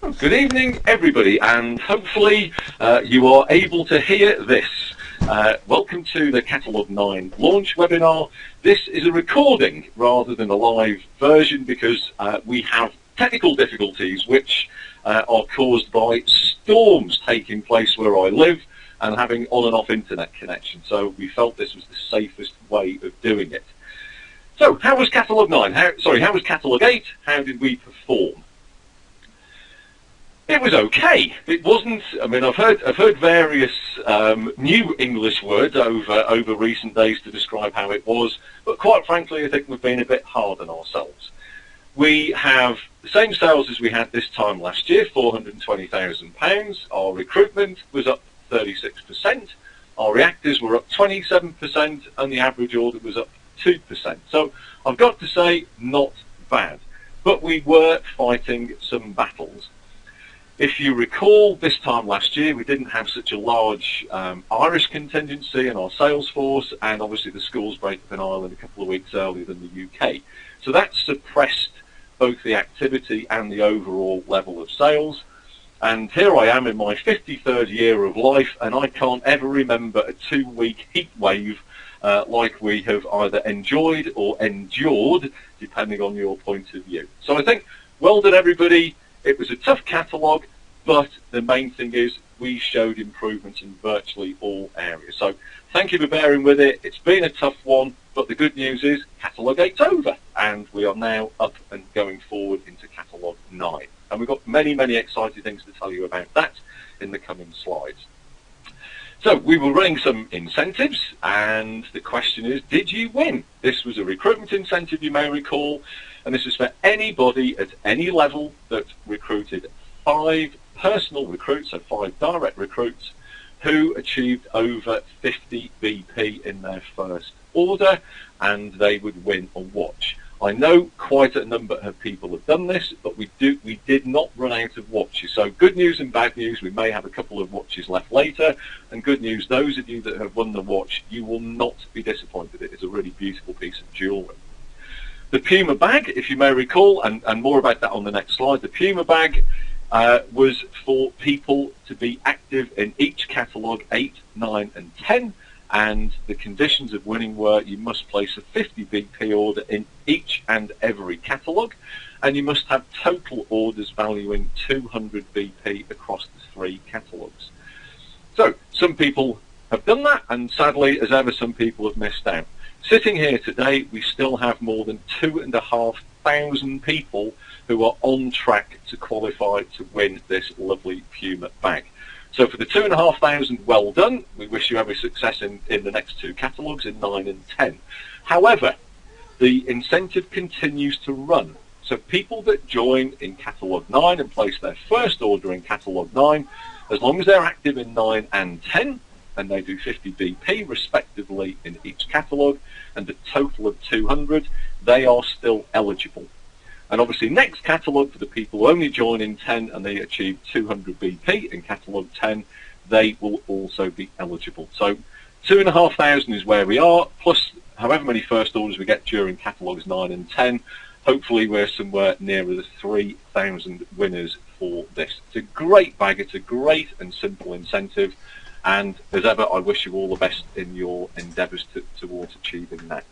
Good evening, everybody, and hopefully you are able to hear this. Welcome to the Catalogue 9 launch webinar. This is a recording rather than a live version because we have technical difficulties which are caused by storms taking place where I live and having on and off internet connection. So we felt this was the safest way of doing it. So how was Catalogue 9? How was Catalogue 8? How did we perform? It was okay. It wasn't. I mean, I've heard various new English words over recent days to describe how it was, but quite frankly, I think we've been a bit hard on ourselves. We have the same sales as we had this time last year, £420,000. Our recruitment was up 36%. Our reactors were up 27%, and the average order was up 2%. So I've got to say, not bad. But we were fighting some battles. If you recall, this time last year, we didn't have such a large Irish contingency in our sales force, and obviously the schools break up in Ireland a couple of weeks earlier than the UK. So that suppressed both the activity and the overall level of sales. And here I am in my 53rd year of life, and I can't ever remember a 2-week heat wave like we have either enjoyed or endured, depending on your point of view. So I think, well done everybody. It was a tough catalogue, but the main thing is we showed improvements in virtually all areas. So thank you for bearing with it. It's been a tough one, but the good news is Catalogue 8's over, and we are now up and going forward into Catalogue 9. And we've got many, many exciting things to tell you about that in the coming slides. So we were running some incentives, and the question is, did you win? This was a recruitment incentive, you may recall, and this is for anybody at any level that recruited 5 personal recruits, so 5 direct recruits, who achieved over 50 BP in their first order, and they would win a watch. I know quite a number of people have done this, but we did not run out of watches. So good news and bad news, we may have a couple of watches left later. And good news, those of you that have won the watch, you will not be disappointed. It is a really beautiful piece of jewellery. The Puma bag, if you may recall, and more about that on the next slide, the Puma bag was for people to be active in each catalogue 8, 9 and 10. And the conditions of winning were you must place a 50 BP order in each and every catalogue, and you must have total orders valuing 200 BP across the 3 catalogues. So some people have done that, and sadly, as ever, some people have missed out. Sitting here today, we still have more than 2,500 people who are on track to qualify to win this lovely Puma bag. So for the 2,500, well done. We wish you every success in the next 2 catalogues, in 9 and 10. However, the incentive continues to run. So people that join in Catalogue 9 and place their first order in Catalogue 9, as long as they're active in 9 and 10, and they do 50 BP respectively in each catalogue, and a total of 200, they are still eligible. And obviously next catalogue, for the people who only join in 10 and they achieve 200 BP in catalogue 10, they will also be eligible. So 2,500 is where we are, plus however many first orders we get during catalogues 9 and 10. Hopefully we're somewhere nearer the 3,000 winners for this. It's a great bag, it's a great and simple incentive, and as ever, I wish you all the best in your endeavours towards achieving that.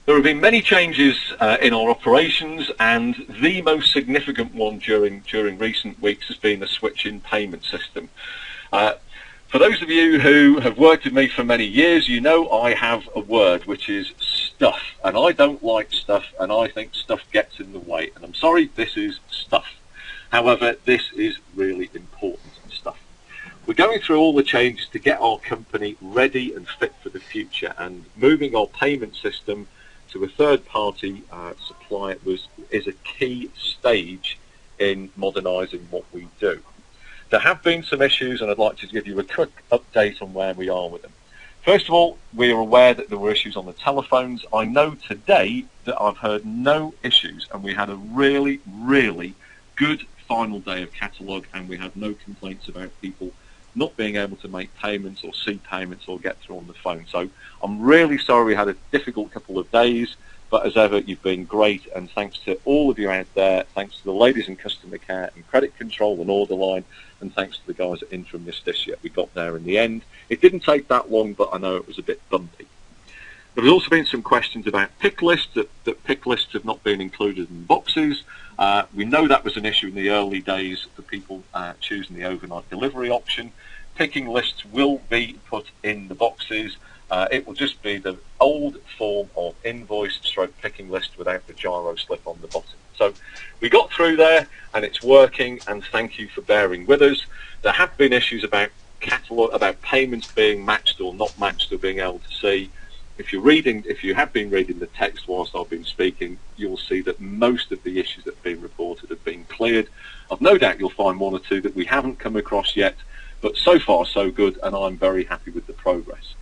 There have been many changes in our operations, and the most significant one during recent weeks has been the switch in payment system. For those of you who have worked with me for many years, you know I have a word, which is stuff, and I don't like stuff, and I think stuff gets in the way, and I'm sorry, this is stuff. However, this is really important stuff. We're going through all the changes to get our company ready and fit for the future, and moving our payment system to a third-party supplier is a key stage in modernising what we do. There have been some issues, and I'd like to give you a quick update on where we are with them. First of all, we are aware that there were issues on the telephones. I know today that I've heard no issues, and we had a really, really good final day of catalogue, and we had no complaints about people not being able to make payments or see payments or get through on the phone. So I'm really sorry we had a difficult couple of days, But as ever, you've been great, and thanks to all of you out there, thanks to the ladies in customer care and credit control and order line, and thanks to the guys at Interim Justitia. We got there in the end. It didn't take that long, but I know it was a bit bumpy. There has also been some questions about pick lists, that pick lists have not been included in boxes. We know that was an issue in the early days for people choosing the overnight delivery option. Picking lists will be put in the boxes. It will just be the old form of invoice stroke picking list without the gyro slip on the bottom. So we got through there and it's working, and thank you for bearing with us. There have been issues about Catalogue, about payments being matched or not matched or being able to see. If you have been reading the text whilst I've been speaking, you'll see that most of the issues that have been reported have been cleared. I've no doubt you'll find one or two that we haven't come across yet, but so far so good, and I'm very happy with the progress.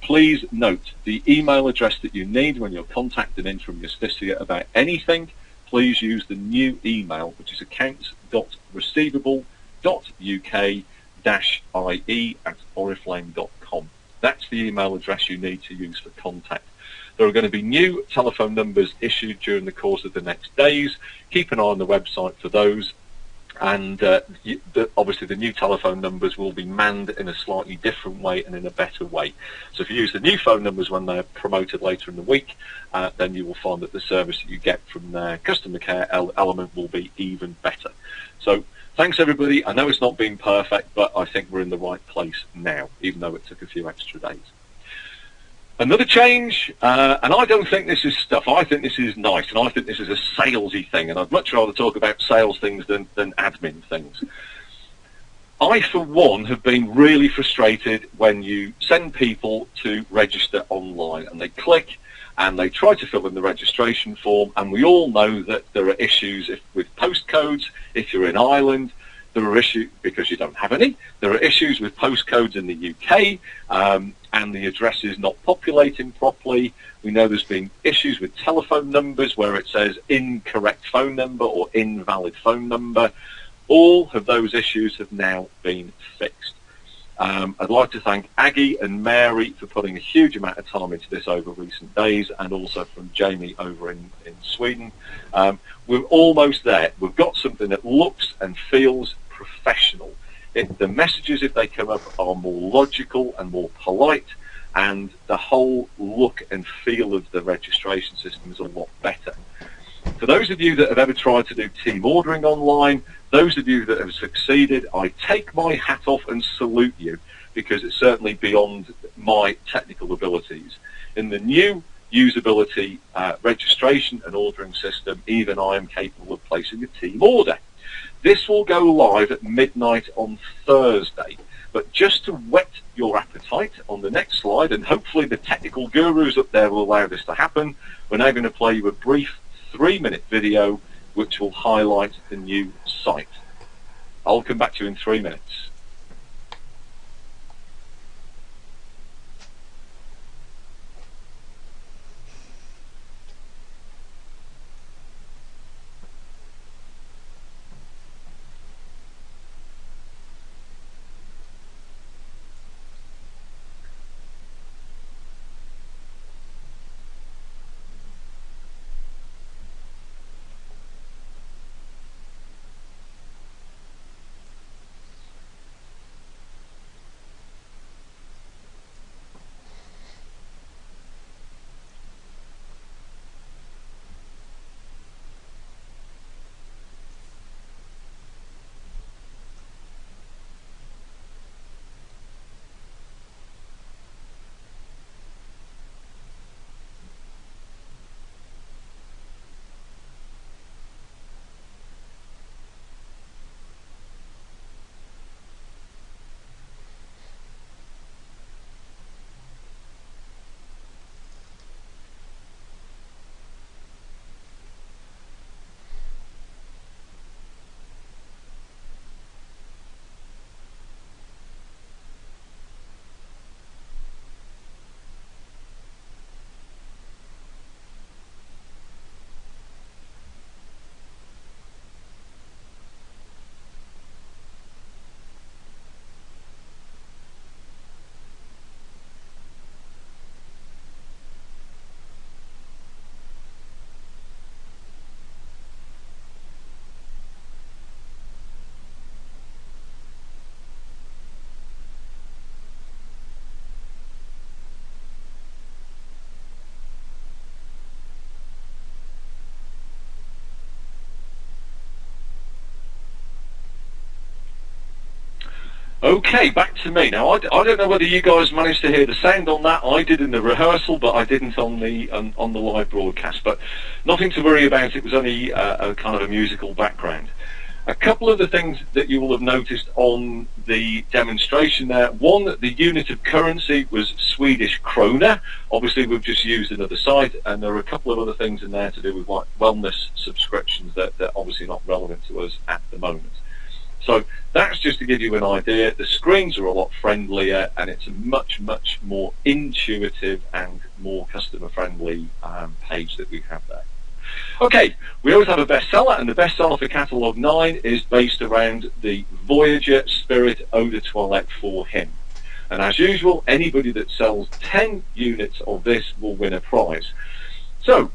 Please note the email address that you need when you're contacting Interim Justitia about anything. Please use the new email, which is accounts.receivable.uk-ie@oriflame.com. That's the email address you need to use for contact. There are going to be new telephone numbers issued during the course of the next days. Keep an eye on the website for those. And obviously the new telephone numbers will be manned in a slightly different way and in a better way. So if you use the new phone numbers when they're promoted later in the week, then you will find that the service that you get from their customer care element will be even better. So thanks everybody. I know it's not been perfect, but I think we're in the right place now, even though it took a few extra days. Another change, and I don't think this is stuff, I think this is nice, and I think this is a salesy thing, and I'd much rather talk about sales things than admin things. I, for one, have been really frustrated when you send people to register online, and they click, and they try to fill in the registration form, and we all know that there are issues with postcodes. If you're in Ireland, there are issues, because you don't have any, there are issues with postcodes in the UK, and the address is not populating properly. We know there's been issues with telephone numbers where it says incorrect phone number or invalid phone number. All of those issues have now been fixed. I'd like to thank Aggie and Mary for putting a huge amount of time into this over recent days, and also from Jamie over in Sweden. We're almost there. We've got something that looks and feels professional. The messages, if they come up, are more logical and more polite, and the whole look and feel of the registration system is a lot better. For those of you that have ever tried to do team ordering online, those of you that have succeeded, I take my hat off and salute you, because it's certainly beyond my technical abilities. In the new usability registration and ordering system, even I am capable of placing a team order. This will go live at midnight on Thursday, but just to whet your appetite on the next slide, and hopefully the technical gurus up there will allow this to happen, we're now going to play you a brief 3-minute video which will highlight the new site. I'll come back to you in 3 minutes. Okay, back to me. Now, I don't know whether you guys managed to hear the sound on that. I did in the rehearsal, but I didn't on the live broadcast. But nothing to worry about. It was only a kind of a musical background. A couple of the things that you will have noticed on the demonstration there. One, the unit of currency was Swedish krona. Obviously, we've just used another site, and there are a couple of other things in there to do with like wellness subscriptions that are obviously not relevant to us at the moment. So that's just to give you an idea. The screens are a lot friendlier, and it's a much, much more intuitive and more customer-friendly page that we have there. Okay, we always have a bestseller, and the bestseller for Catalogue 9 is based around the Voyager Spirit Eau de Toilette for him. And as usual, anybody that sells 10 units of this will win a prize. So,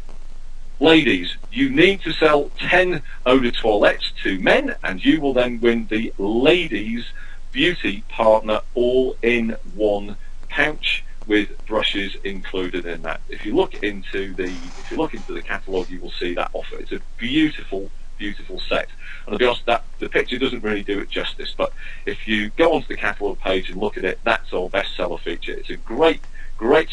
ladies, you need to sell 10 eau de toilettes to men, and you will then win the ladies' beauty partner all-in-one pouch with brushes included in that. If you look into the catalogue, you will see that offer. It's a beautiful, beautiful set. And I'll be honest, that the picture doesn't really do it justice. But if you go onto the catalogue page and look at it, that's our bestseller feature. It's a great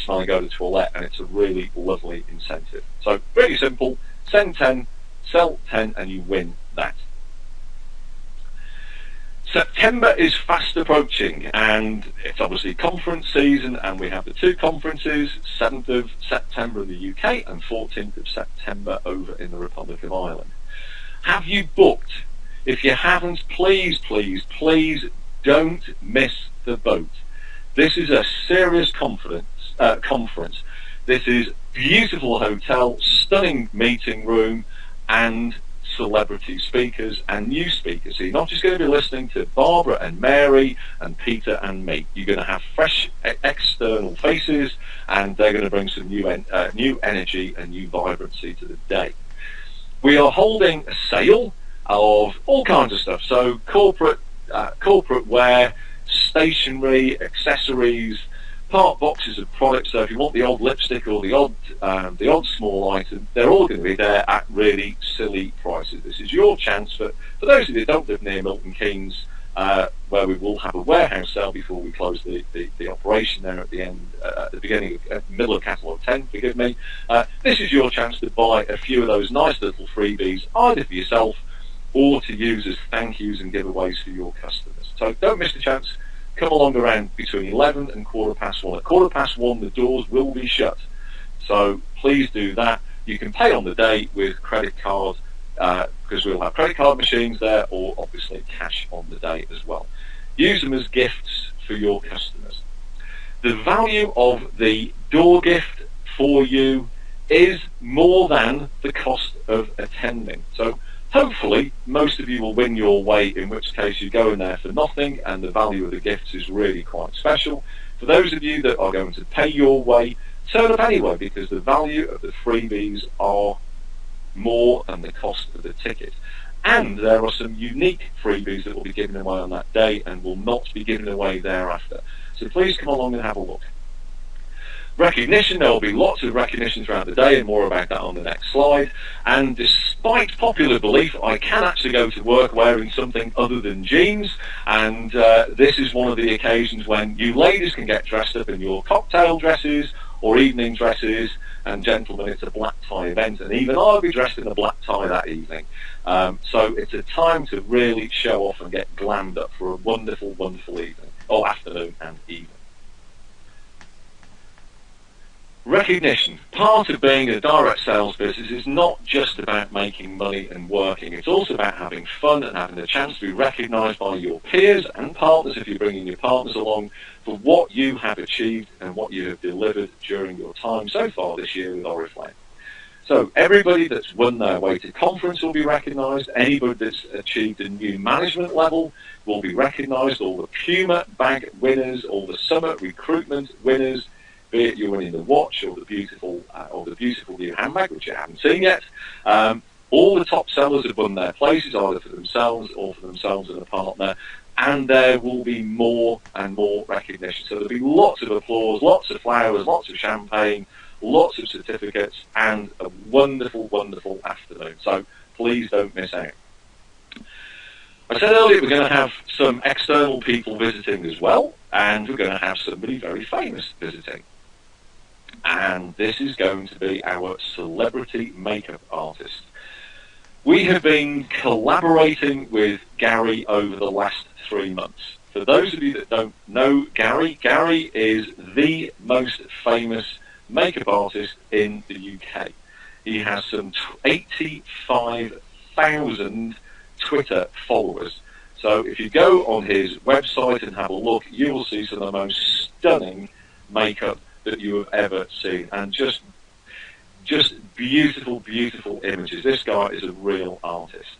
smelling eau de toilette, and it's a really lovely incentive. So really simple: send 10, sell 10, and you win that. September is fast approaching, and it's obviously conference season, and we have the two conferences, 7th of September in the UK and 14th of September over in the Republic of Ireland. Have you booked? If you haven't, please, please, please don't miss the boat. This is a serious conference. This is beautiful hotel, stunning meeting room, and celebrity speakers and new speakers. So you're not just going to be listening to Barbara and Mary and Peter and me. You're going to have fresh external faces, and they're going to bring some new energy and new vibrancy to the day. We are holding a sale of all kinds of stuff. So corporate wear, stationery, accessories, part boxes of products. So if you want the odd lipstick or the odd small item, they're all going to be there at really silly prices. This is your chance for those of you that don't live near Milton Keynes, where we will have a warehouse sale before we close the operation there at the end, at the beginning, middle of Catalogue 10. Forgive me. This is your chance to buy a few of those nice little freebies, either for yourself or to use as thank yous and giveaways for your customers. So don't miss the chance. Come along around between 11 and 1:15. At 1:15, the doors will be shut. So please do that. You can pay on the day with credit card, because we'll have credit card machines there, or obviously cash on the day as well. Use them as gifts for your customers. The value of the door gift for you is more than the cost of attending. So hopefully most of you will win your way, in which case you go in there for nothing, and the value of the gifts is really quite special. For those of you that are going to pay your way, turn up anyway, because the value of the freebies are more than the cost of the ticket. And there are some unique freebies that will be given away on that day and will not be given away thereafter. So please come along and have a look. Recognition, there will be lots of recognition throughout the day, and more about that on the next slide. And despite popular belief, I can actually go to work wearing something other than jeans, and this is one of the occasions when you ladies can get dressed up in your cocktail dresses or evening dresses, and gentlemen, it's a black tie event, and even I'll be dressed in a black tie that evening. So it's a time to really show off and get glammed up for a wonderful, wonderful evening, or afternoon and evening. Recognition. Part of being a direct sales business is not just about making money and working. It's also about having fun and having the chance to be recognised by your peers and partners, if you're bringing your partners along, for what you have achieved and what you have delivered during your time so far this year with Oriflame. So everybody that's won their way to conference will be recognised. Anybody that's achieved a new management level will be recognised. All the Puma bag winners, all the summer recruitment winners, be it you're winning the watch or the beautiful new handbag, which you haven't seen yet. All the top sellers have won their places, either for themselves or for themselves and a partner, and there will be more and more recognition. So there'll be lots of applause, lots of flowers, lots of champagne, lots of certificates, and a wonderful, wonderful afternoon. So please don't miss out. I said earlier we're going to have some external people visiting as well, and we're going to have somebody very famous visiting. And this is going to be our celebrity makeup artist. We have been collaborating with Gary over the last 3 months. For those of you that don't know Gary, Gary is the most famous makeup artist in the UK. He has some 85,000 Twitter followers. So if you go on his website and have a look, you will see some of the most stunning makeup that you have ever seen. And just beautiful, beautiful images. This guy is a real artist.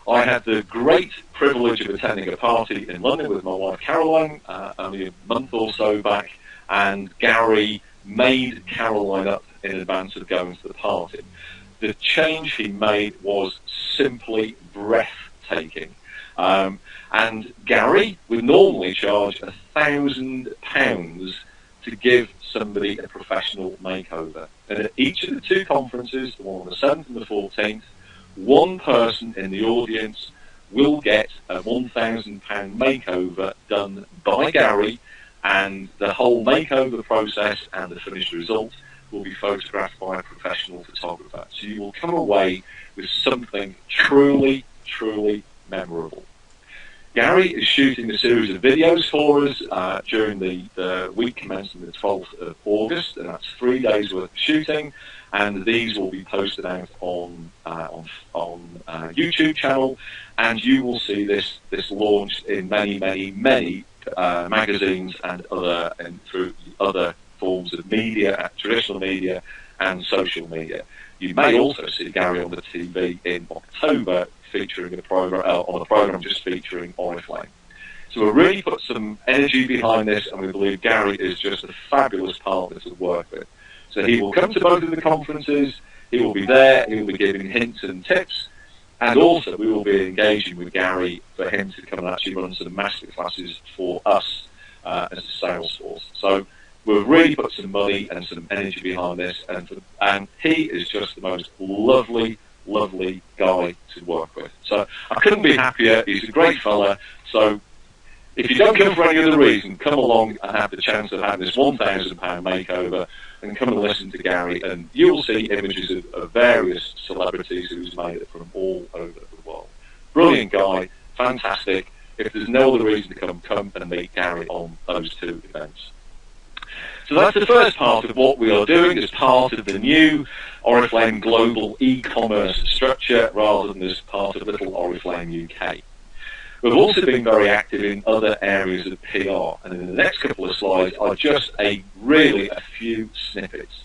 I had the great privilege of attending a party in London with my wife Caroline only a month or so back, and Gary made Caroline up in advance of going to the party. The change he made was simply breathtaking. And Gary would normally charge £1,000 to give somebody a professional makeover. And at each of the 2 conferences, the one on the 7th and the 14th, one person in the audience will get a £1,000 makeover done by Gary, and the whole makeover process and the finished result will be photographed by a professional photographer. So you will come away with something truly, truly memorable. Gary is shooting a series of videos for us during the week commencing the 12th of August, and that's 3 days worth of shooting, and these will be posted out on YouTube channel, and you will see this launched in many magazines and through other forms of media, traditional media and social media. You may also see Gary on the TV in October featuring a program just featuring Oriflame. So we've really put some energy behind this, and we believe Gary is just a fabulous partner to work with. So he will come to both of the conferences, he will be there, he will be giving hints and tips, and also we will be engaging with Gary for him to come and actually run some masterclasses for us as a sales force. So we've really put some money and some energy behind this, and he is just the most lovely guy to work with. So I couldn't be happier. He's a great fella. So if you don't come for any other reason, come along and have the chance of having this £1,000 makeover, and come and listen to Gary, and you will see images of various celebrities who's made it from all over the world. Brilliant guy, fantastic. If there's no other reason to come and meet Gary on those 2 events. So that's the first part of what we are doing as part of the new Oriflame Global e-commerce structure, rather than as part of Little Oriflame UK. We've also been very active in other areas of PR, and in the next couple of slides are just a few snippets.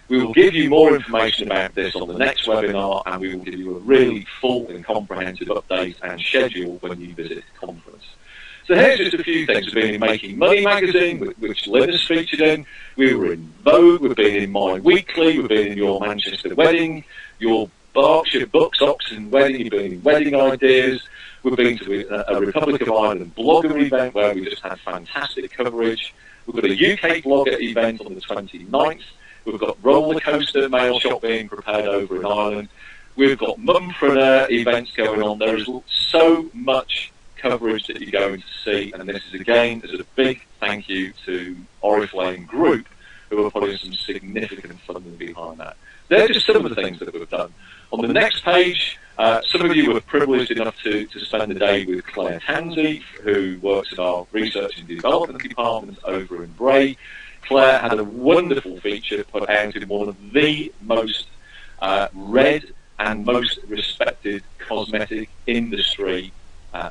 We will give you more information about this on the next webinar, and we will give you a really full and comprehensive update and schedule when you visit the conference. So here's just a few things. We've been in Making Money magazine, which Lynn has featured in. We were in Vogue, we've been in My Weekly, we've been in Your Manchester Wedding, Your Berkshire Books, Oxon Wedding, you've been in Wedding Ideas. We've been to a Republic of Ireland blogger event where we just had fantastic coverage. We've got a UK blogger event on the 29th. We've got roller coaster mail shop being prepared over in Ireland. We've got mumpreneur events going on. There is so much coverage that you're going to see, and this is again as a big thank you to Oriflame Group, who are putting some significant funding behind that. They're just some of the things that we've done. On the next page, some of you were privileged enough to spend the day with Claire Tansey, who works in our research and development department over in Bray. Claire had a wonderful feature put out in one of the most read and most respected cosmetic industry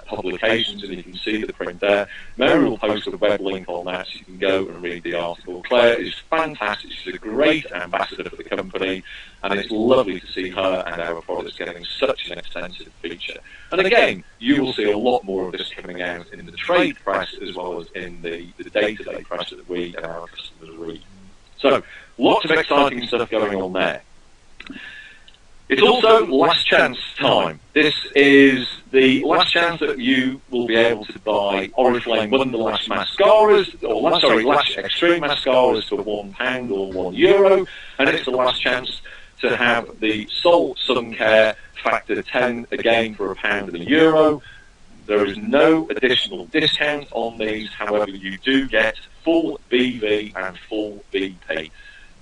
publications, and you can see the print there. Mary will post a web link on that so you can go and read the article. Claire is fantastic. She's a great ambassador for the company, and it's lovely to see her and our products getting such an extensive feature. And again, you will see a lot more of this coming out in the trade press as well as in the day-to-day press that we and our customers read. So lots of exciting stuff going on there. It's also last chance time. This is the last chance that you will be able to buy Oriflame Wonderlash mascaras, Lash Extreme mascaras for £1 or €1, and it's the last chance to have the Sol Sun Care Factor 10 again for £1 and €1. There is no additional discount on these, however you do get full BV and full BP.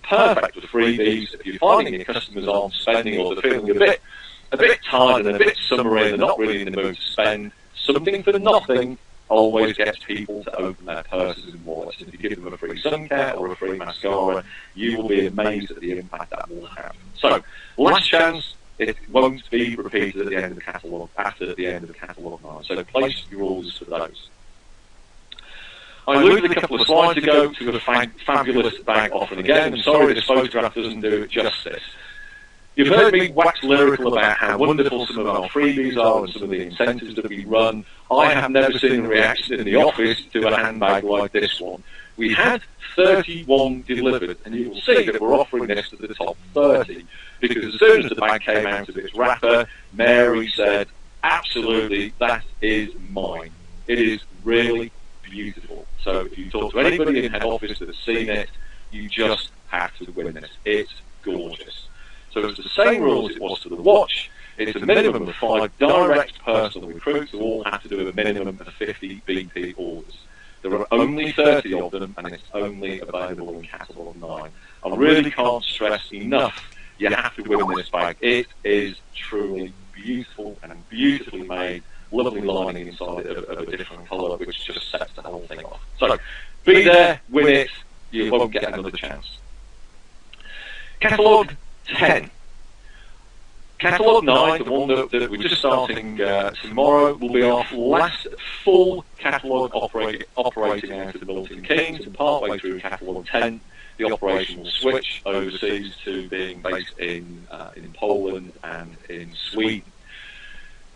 Perfect for freebies if you're finding your customers aren't spending or they're feeling a bit tired and a bit summery and they're not really in the mood to spend. Something for nothing always gets people to open their purses and wallets. And if you give them a free sun care or a free mascara, you will be amazed at the impact that will have. So, last chance, it won't be repeated at the end of the catalogue, after the end of the catalogue 9. So place your orders for those. I alluded a couple of slides ago to a fabulous bag offering again. I'm sorry this photograph doesn't do it justice. You've heard me wax lyrical about how wonderful some of our freebies are and some of the incentives that we run. I have never seen a reaction in the office to a handbag like this one. We had 31 delivered, and you will see that we're offering this to the top 30, because as soon as the bag came out of its wrapper, Mary said, absolutely, that is mine. It is really beautiful. So if you talk to anybody in head office that has seen it, you just have to win this. It's gorgeous. So it's the same rule as it was to the watch. It's a minimum of 5 direct personal recruits who all have to do a minimum of 50 BP orders. There are only 30 of them, and it's only available in Catalogue 9. I really can't stress enough, you have to win this bag. It is truly beautiful and beautifully made, lovely lining inside it of a different colour, which just sets the whole thing off. So, be there, win it, you won't get another chance. Catalogue 10. Catalogue 9, the one that we're just starting tomorrow, will be our last full catalogue operating out of the Milton Keynes, and partway through Catalogue 10, the operation will switch overseas to being based in Poland and in Sweden.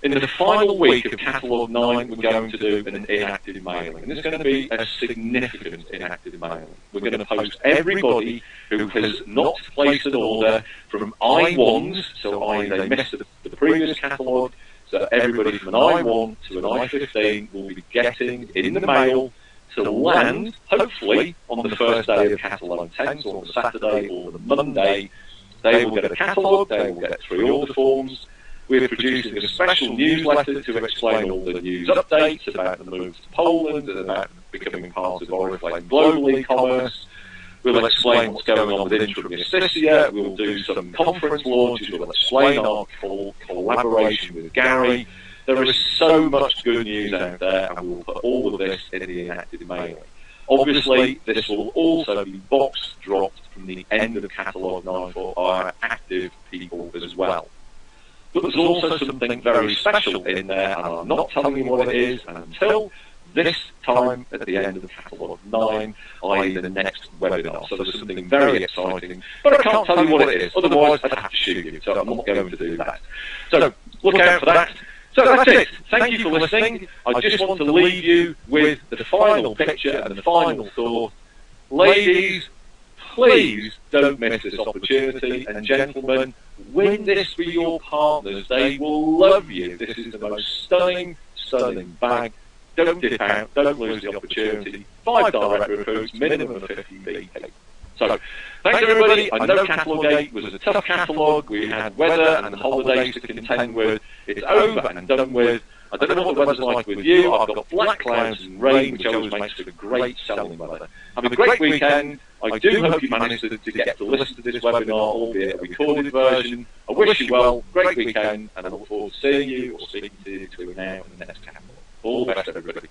In the final week of Catalogue 9, we're going to do an inactive mailing, and it's going to be a significant inactive mailing. We're going to post everybody who has not placed an order from I1s, so i.e. they missed the previous catalogue, so everybody from an I1 to an I15 will be getting in the mail to land, hopefully, on the first day of Catalogue 10, so on the Saturday or the Monday. They will get a catalogue, they will get 3 order forms. We're producing a special newsletter to explain all the news updates about the move to Poland and about becoming part of Oriflame Global e-commerce. We'll explain what's going on with Intrum Justitia. We'll do some conference launches. We'll explain our collaboration with Gary. There is so much good news out there, and we'll put all of this in the inactive mailing. Obviously, this will also be box dropped from the end of the Catalogue 9 for our active people as well. But there's also something very special in there, and I'm not telling you what it is until this time at the end of the Catalogue 9, i.e. the next webinar. So there's something very exciting, but I can't tell you what it is, otherwise I'd have to shoot you, so I'm not going to do that. So look out for that. So that's it. Thank you for listening. I just want to leave you with the final picture and the final thought. Ladies, please don't miss this opportunity, and gentlemen, win this for your partners. They will love you. This is the most stunning bag. Don't dip out, don't lose the opportunity. 5 direct recruits, minimum of 50 BP. So, thanks everybody. I know Catalogue 8 was a tough catalogue. We had weather and holidays to contend with. It's over and done with. I don't know what the weather's like with you. I've got black clouds and rain, which always makes it a great selling weather. Have a great weekend. I do hope you managed to get to listen to this webinar, albeit a recorded version. I wish you well, great weekend, and I look forward to seeing you or speaking to you between now and the next catalogue. All the best, everybody.